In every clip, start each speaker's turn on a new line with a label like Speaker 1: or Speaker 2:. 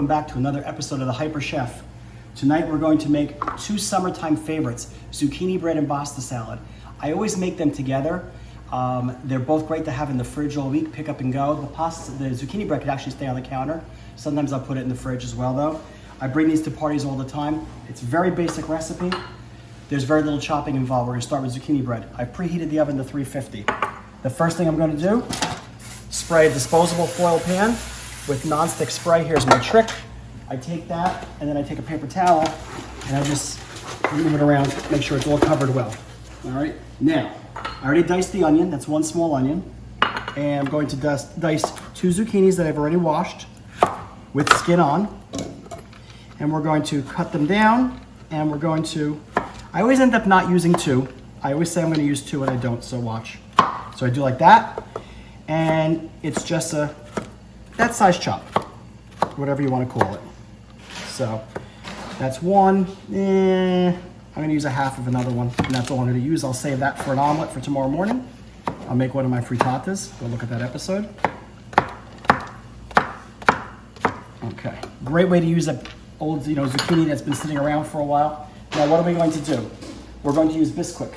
Speaker 1: back to another episode of The Hyper Chef. Tonight we're going to make two summertime favorites, zucchini bread and pasta salad. I always make them together. They're both great to have in the fridge all week, pick up and go. The zucchini bread could actually stay on the counter. Sometimes I'll put it in the fridge as well though. I bring these to parties all the time. It's a very basic recipe. There's very little chopping involved. We're gonna start with zucchini bread. I preheated the oven to 350. The first thing I'm gonna do, spray a disposable foil pan with nonstick spray. Here's my trick. I take that and then I take a paper towel and I just move it around, make sure it's all covered well. All right, now, I already diced the onion, that's one small onion. And I'm going to dice two zucchinis that I've already washed with skin on. And we're going to cut them down and we're going to, I always end up not using two. I always say I'm gonna use two and I don't, so watch. So I do like that. And it's just that size chop, whatever you want to call it. So that's one. I'm going to use a half of another one, and that's all I'm going to use. I'll save that for an omelet for tomorrow morning. I'll make one of my frittatas. Go look at that episode. Okay, great way to use an old, zucchini that's been sitting around for a while. Now, what are we going to do? We're going to use Bisquick.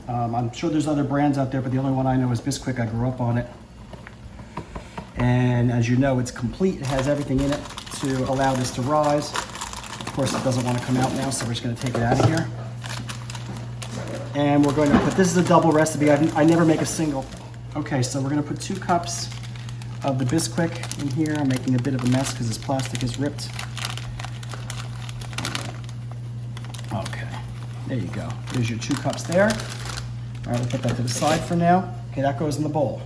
Speaker 1: I'm sure there's other brands out there, but the only one I know is Bisquick. I grew up on it. And as you know, it's complete. It has everything in it to allow this to rise. Of course, it doesn't want to come out now, so we're just going to take it out of here. And we're going to put, this is a double recipe. I never make a single. Okay, so we're going to put 2 cups of the Bisquick in here. I'm making a bit of a mess because this plastic is ripped. Okay, there you go. There's your 2 cups there. All right, we'll put that to the side for now. Okay, that goes in the bowl.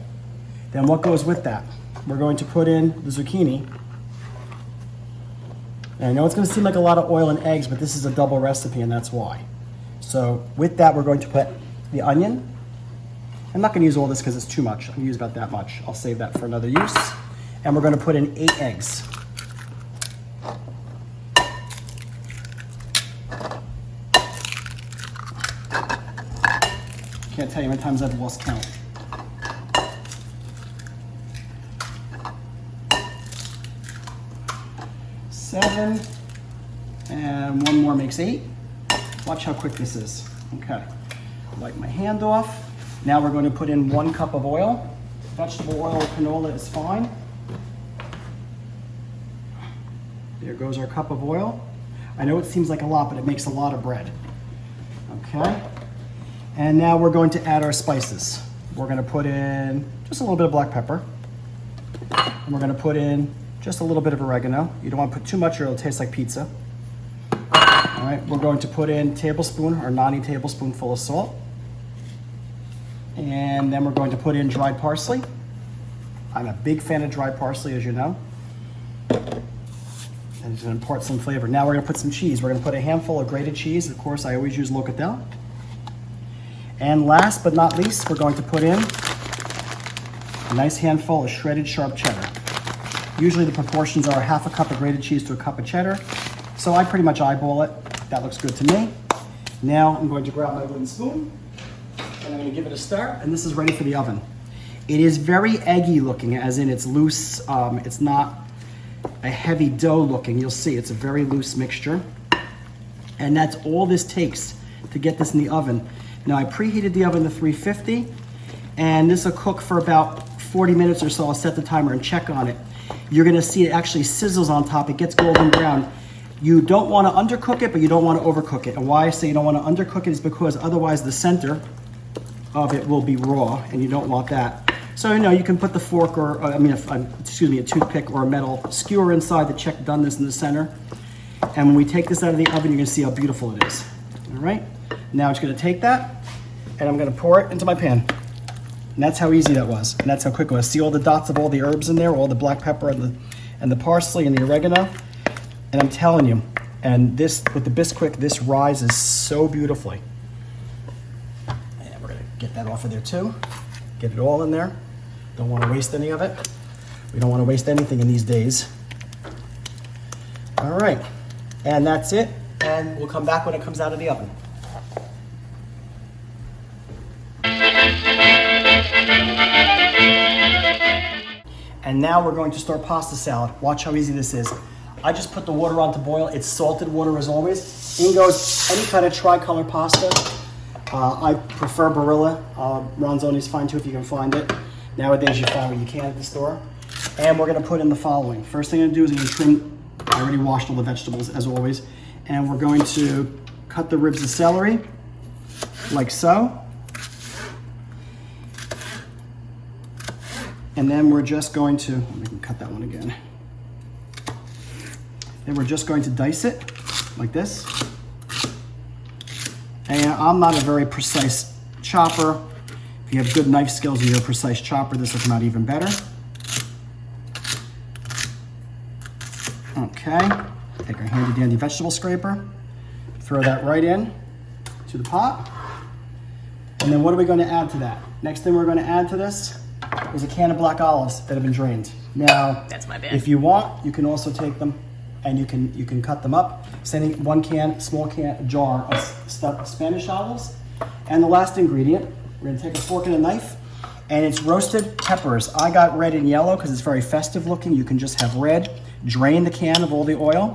Speaker 1: Then what goes with that? We're going to put in the zucchini. And I know it's going to seem like a lot of oil and eggs, but this is a double recipe and that's why. So with that, we're going to put the onion. I'm not going to use all this because it's too much. I'm going to use about that much. I'll save that for another use. And we're going to put in 8 eggs. Can't tell you how many times I've lost count. Seven, and one more makes 8. Watch how quick this is. Okay, wipe my hand off. Now we're going to put in 1 cup of oil. Vegetable oil or canola is fine. There goes our cup of oil. I know it seems like a lot, but it makes a lot of bread. Okay, and now we're going to add our spices. We're going to put in just a little bit of black pepper. And we're going to put in just a little bit of oregano. You don't want to put too much or it'll taste like pizza. All right, we're going to put in tablespoon or nani tablespoonful of salt. And then we're going to put in dried parsley. I'm a big fan of dried parsley, as you know. And it's going to impart some flavor. Now we're going to put some cheese. We're going to put a handful of grated cheese. Of course, I always use Locatelli. And last but not least, we're going to put in a nice handful of shredded sharp cheddar. Usually the proportions are half a cup of grated cheese to a cup of cheddar. So I pretty much eyeball it. That looks good to me. Now I'm going to grab my wooden spoon and I'm going to give it a stir, and this is ready for the oven. It is very eggy looking, as in it's loose. It's not a heavy dough looking. You'll see it's a very loose mixture. And that's all this takes to get this in the oven. Now I preheated the oven to 350 and this will cook for about 40 minutes or so. I'll set the timer and check on it. You're gonna see it actually sizzles on top. It gets golden brown. You don't wanna undercook it, but you don't wanna overcook it. And why I say you don't wanna undercook it is because otherwise the center of it will be raw and you don't want that. So you can put the fork or, a toothpick or a metal skewer inside to check doneness in the center. And when we take this out of the oven, you're gonna see how beautiful it is. All right? Now I'm just gonna take that and I'm gonna pour it into my pan. And that's how easy that was. And that's how quick it was. See all the dots of all the herbs in there, all the black pepper and the parsley and the oregano? And I'm telling you, and this, with the Bisquick, this rises so beautifully. And we're gonna get that off of there too. Get it all in there. Don't wanna waste any of it. We don't wanna waste anything in these days. All right, and that's it. And we'll come back when it comes out of the oven. And now we're going to start pasta salad. Watch how easy this is. I just put the water on to boil. It's salted water as always. In goes any kind of tricolor pasta. I prefer Barilla. Ronzoni is fine too if you can find it. Nowadays you find what you can at the store. And we're gonna put in the following. First thing I'm gonna do is I'm gonna trim, I already washed all the vegetables as always. And we're going to cut the ribs of celery, like so. And then we're just going to, let me cut that one again. Then we're just going to dice it, like this. And I'm not a very precise chopper. If you have good knife skills and you're a precise chopper, this will come out even better. Okay, take our handy dandy vegetable scraper, throw that right in to the pot. And then what are we going to add to that? Next thing we're going to add to this is a can of black olives that have been drained. Now,
Speaker 2: that's my bad.
Speaker 1: If you want, you can also take them and you can cut them up. Sending one can, small can, jar of stuffed Spanish olives. And the last ingredient, we're going to take a fork and a knife, and it's roasted peppers. I got red and yellow because it's very festive looking. You can just have red. Drain the can of all the oil.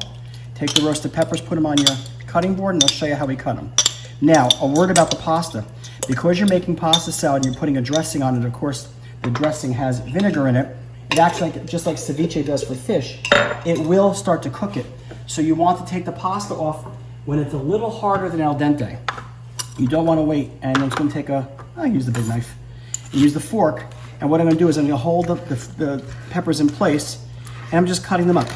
Speaker 1: Take the roasted peppers, put them on your cutting board, and I'll show you how we cut them. Now, a word about the pasta. Because you're making pasta salad and you're putting a dressing on it, of course, the dressing has vinegar in it. It acts like, just like ceviche does for fish. It will start to cook it. So you want to take the pasta off when it's a little harder than al dente. You don't want to wait, and I'm just going to take I'll use the big knife, and use the fork, and what I'm going to do is I'm going to hold the peppers in place, and I'm just cutting them up.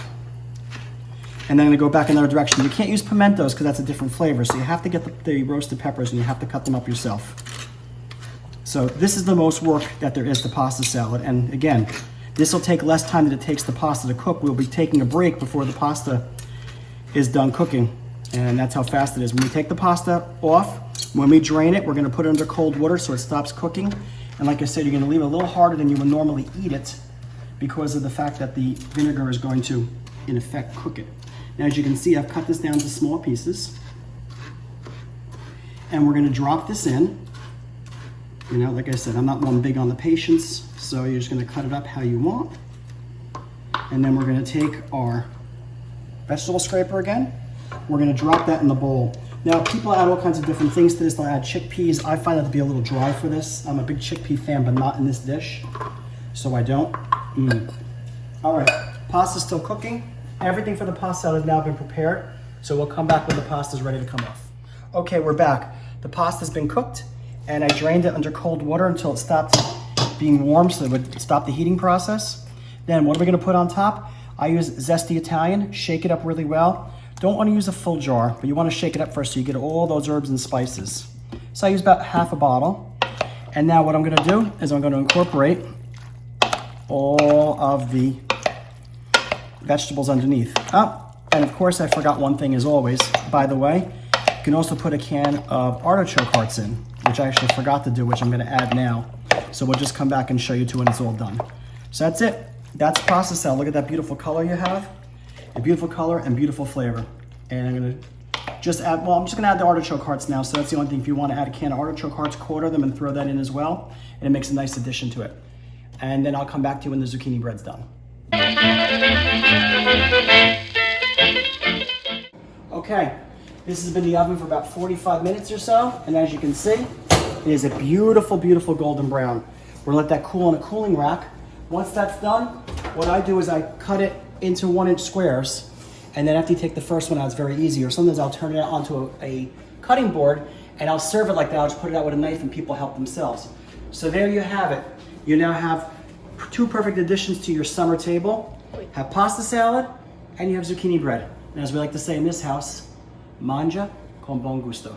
Speaker 1: And then I'm going to go back another direction. You can't use pimentos because that's a different flavor, so you have to get the roasted peppers and you have to cut them up yourself. So this is the most work that there is to pasta salad, and again, this will take less time than it takes the pasta to cook. We'll be taking a break before the pasta is done cooking, and that's how fast it is. When we take the pasta off, when we drain it, we're going to put it under cold water so it stops cooking. And like I said, you're going to leave it a little harder than you would normally eat it because of the fact that the vinegar is going to, in effect, cook it. Now, as you can see, I've cut this down to small pieces. And we're going to drop this in. You know, like I said, I'm not one big on the patience, so you're just going to cut it up how you want. And then we're going to take our vegetable scraper again. We're going to drop that in the bowl. Now, people add all kinds of different things to this. They'll add chickpeas. I find it to be a little dry for this. I'm a big chickpea fan, but not in this dish, so I don't. All right, pasta's still cooking. Everything for the pasta salad has now been prepared, so we'll come back when the pasta's ready to come off. Okay, we're back. The pasta's been cooked, and I drained it under cold water until it stopped being warm, so it would stop the heating process. Then what are we gonna put on top? I use Zesty Italian, shake it up really well. Don't want to use a full jar, but you want to shake it up first so you get all those herbs and spices. So I use about half a bottle. And now what I'm going to do is I'm going to incorporate all of the vegetables underneath. Oh, and of course I forgot one thing as always. By the way, you can also put a can of artichoke hearts in, which I actually forgot to do, which I'm going to add now. So we'll just come back and show you two when it's all done. So that's it. That's pasta salad. Look at that beautiful color you have. A beautiful color and beautiful flavor. And I'm gonna just add, well, I'm just gonna add the artichoke hearts now, so that's the only thing. If you wanna add a can of artichoke hearts, quarter them and throw that in as well, and it makes a nice addition to it. And then I'll come back to you when the zucchini bread's done. Okay, this has been in the oven for about 45 minutes or so, and as you can see, it is a beautiful, beautiful golden brown. We're gonna let that cool in a cooling rack. Once that's done, what I do is I cut it into 1-inch squares, and then after you take the first one out, it's very easy. Or sometimes I'll turn it out onto a cutting board, and I'll serve it like that. I'll just put it out with a knife, and people help themselves. So there you have it. You now have two perfect additions to your summer table. Have pasta salad, and you have zucchini bread. And as we like to say in this house, mangia con buon gusto.